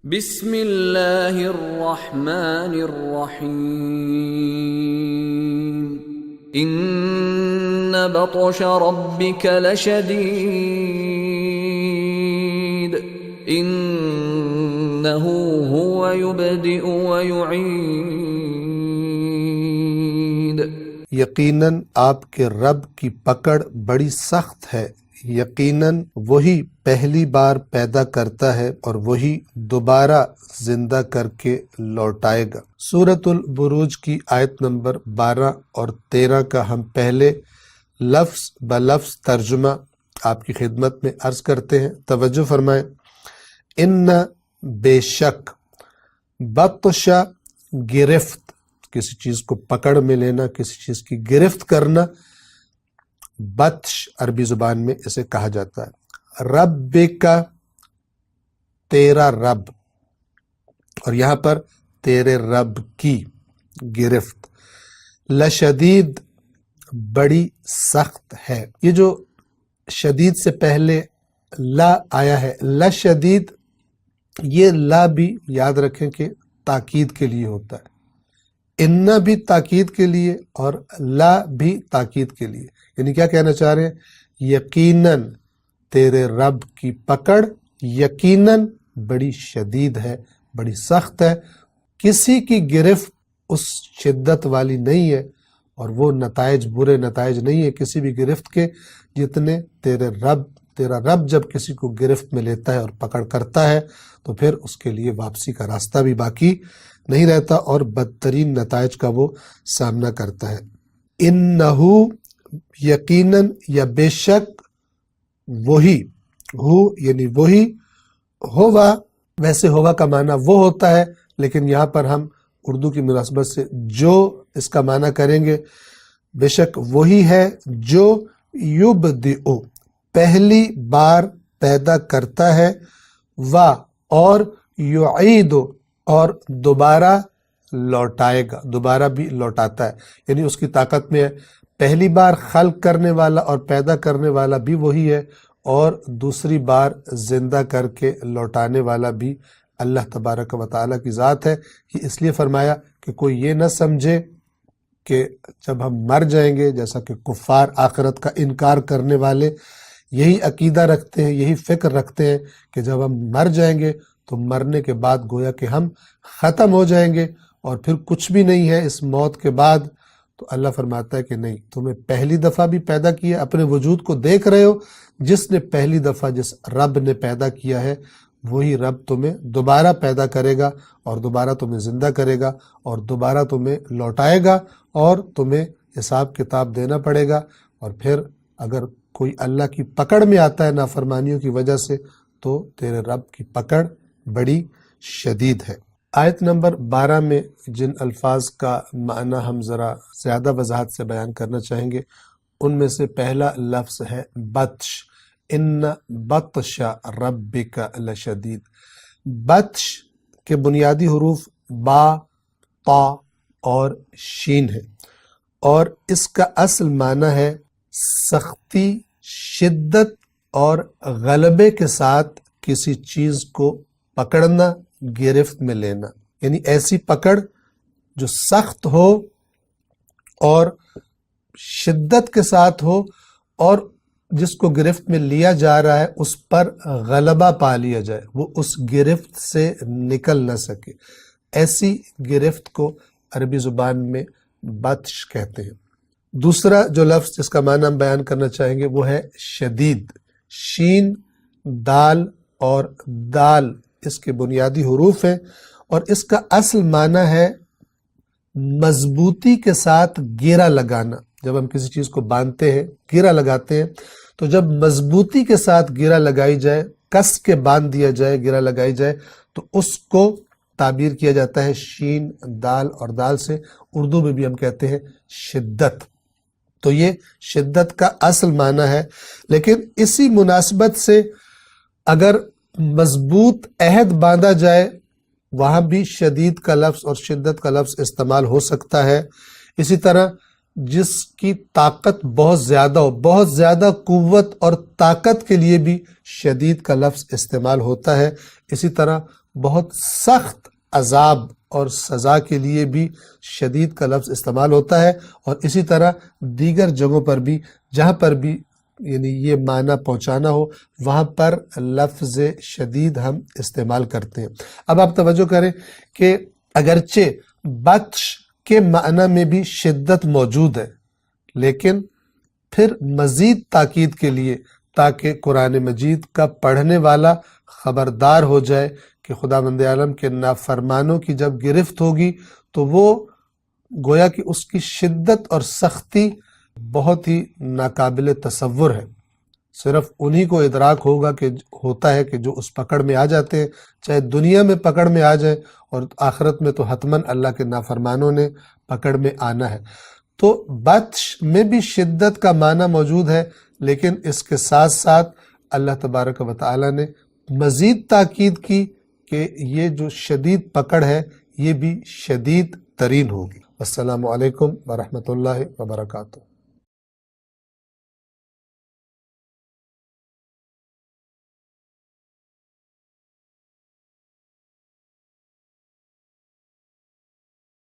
بسم اللہ الرحمن الرحیم ان بطش ربک لشدید انہ هو یبدئ ویعید۔ یقیناً آپ کے رب کی پکڑ بڑی سخت ہے، یقیناً وہی پہلی بار پیدا کرتا ہے اور وہی دوبارہ زندہ کر کے لوٹائے گا۔ سورۃ البروج کی آیت نمبر 12 اور 13 کا ہم پہلے لفظ بلفظ ترجمہ آپ کی خدمت میں عرض کرتے ہیں، توجہ فرمائیں۔ ان بے شک، بطش گرفت، کسی چیز کو پکڑ میں لینا، کسی چیز کی گرفت کرنا، بطش عربی زبان میں اسے کہا جاتا ہے۔ رب کا، تیرا رب، اور یہاں پر تیرے رب کی گرفت، لشدید بڑی سخت ہے۔ یہ جو شدید سے پہلے لا آیا ہے، لشدید، یہ لا بھی یاد رکھیں کہ تاکید کے لیے ہوتا ہے، ان بھی تاکید کے لیے اور لا بھی تاکید کے لیے، یعنی کیا کہنا چاہ رہے ہیں؟ یقیناً تیرے رب کی پکڑ یقیناً بڑی شدید ہے، بڑی سخت ہے، کسی کی گرفت اس شدت والی نہیں ہے اور وہ نتائج، برے نتائج نہیں ہے کسی بھی گرفت کے جتنے تیرا رب جب کسی کو گرفت میں لیتا ہے اور پکڑ کرتا ہے تو پھر اس کے لیے واپسی کا راستہ بھی باقی نہیں رہتا اور بدترین نتائج کا وہ سامنا کرتا ہے۔ انہو، یقیناً یا بے شک، وہی، ہو یعنی وہی، ہوا، ویسے ہوا کا معنی وہ ہوتا ہے لیکن یہاں پر ہم اردو کی مناسبت سے جو اس کا معنی کریں گے، بے شک وہی ہے جو یبدئ، پہلی بار پیدا کرتا ہے، اور یعید، اور دوبارہ لوٹائے گا، دوبارہ بھی لوٹاتا ہے، یعنی اس کی طاقت میں ہے۔ پہلی بار خلق کرنے والا اور پیدا کرنے والا بھی وہی ہے اور دوسری بار زندہ کر کے لوٹانے والا بھی اللہ تبارک و تعالیٰ کی ذات ہے۔ یہ اس لیے فرمایا کہ کوئی یہ نہ سمجھے کہ جب ہم مر جائیں گے، جیسا کہ کفار آخرت کا انکار کرنے والے یہی عقیدہ رکھتے ہیں، یہی فکر رکھتے ہیں کہ جب ہم مر جائیں گے تو مرنے کے بعد گویا کہ ہم ختم ہو جائیں گے اور پھر کچھ بھی نہیں ہے اس موت کے بعد۔ تو اللہ فرماتا ہے کہ نہیں، تمہیں پہلی دفعہ بھی پیدا کیا، اپنے وجود کو دیکھ رہے ہو، جس نے پہلی دفعہ جس رب نے پیدا کیا ہے وہی رب تمہیں دوبارہ پیدا کرے گا اور دوبارہ تمہیں زندہ کرے گا اور دوبارہ تمہیں لوٹائے گا اور تمہیں حساب کتاب دینا پڑے گا۔ اور پھر اگر کوئی اللہ کی پکڑ میں آتا ہے نافرمانیوں کی وجہ سے تو تیرے رب کی پکڑ بڑی شدید ہے۔ آیت نمبر 12 میں جن الفاظ کا معنی ہم ذرا زیادہ وضاحت سے بیان کرنا چاہیں گے، ان میں سے پہلا لفظ ہے بطش، ان بطش ربک لشدید۔ بطش کے بنیادی حروف با، طا اور شین ہے اور اس کا اصل معنی ہے سختی، شدت اور غلبے کے ساتھ کسی چیز کو پکڑنا، گرفت میں لینا، یعنی ایسی پکڑ جو سخت ہو اور شدت کے ساتھ ہو اور جس کو گرفت میں لیا جا رہا ہے اس پر غلبہ پا لیا جائے، وہ اس گرفت سے نکل نہ سکے، ایسی گرفت کو عربی زبان میں بطش کہتے ہیں۔ دوسرا جو لفظ جس کا معنی ہم بیان کرنا چاہیں گے وہ ہے شدید، شین، دال اور دال اس کے بنیادی حروف ہیں اور اس کا اصل معنی ہے مضبوطی کے ساتھ گیرا لگانا۔ جب ہم کسی چیز کو باندھتے ہیں، گیرا لگاتے ہیں، تو جب مضبوطی کے ساتھ گیرا لگائی جائے، کس کے باندھ دیا جائے، گیرا لگائی جائے تو اس کو تعبیر کیا جاتا ہے شین، دال اور دال سے۔ اردو میں بھی ہم کہتے ہیں شدت، تو یہ شدت کا اصل معنی ہے۔ لیکن اسی مناسبت سے اگر مضبوط عہد باندھا جائے وہاں بھی شدید کا لفظ اور شدت کا لفظ استعمال ہو سکتا ہے۔ اسی طرح جس کی طاقت بہت زیادہ ہو، بہت زیادہ قوت اور طاقت کے لیے بھی شدید کا لفظ استعمال ہوتا ہے۔ اسی طرح بہت سخت عذاب اور سزا کے لیے بھی شدید کا لفظ استعمال ہوتا ہے، اور اسی طرح دیگر جگہوں پر بھی جہاں پر بھی یعنی یہ معنی پہنچانا ہو وہاں پر لفظ شدید ہم استعمال کرتے ہیں۔ اب آپ توجہ کریں کہ اگرچہ بطش کے معنی میں بھی شدت موجود ہے، لیکن پھر مزید تاکید کے لیے تاکہ قرآن مجید کا پڑھنے والا خبردار ہو جائے کہ خداوند عالم کے نافرمانوں کی جب گرفت ہوگی تو وہ گویا کہ اس کی شدت اور سختی بہت ہی ناقابل تصور ہے۔ صرف انہی کو ادراک ہوتا ہے کہ جو اس پکڑ میں آ جاتے ہیں، چاہے دنیا میں پکڑ میں آ جائیں اور آخرت میں تو حتماً اللہ کے نافرمانوں نے پکڑ میں آنا ہے۔ تو بطش میں بھی شدت کا معنی موجود ہے، لیکن اس کے ساتھ ساتھ اللہ تبارک و تعالی نے مزید تاکید کی کہ یہ جو شدید پکڑ ہے یہ بھی شدید ترین ہوگی۔ السلام علیکم ورحمۃ اللہ وبرکاتہ۔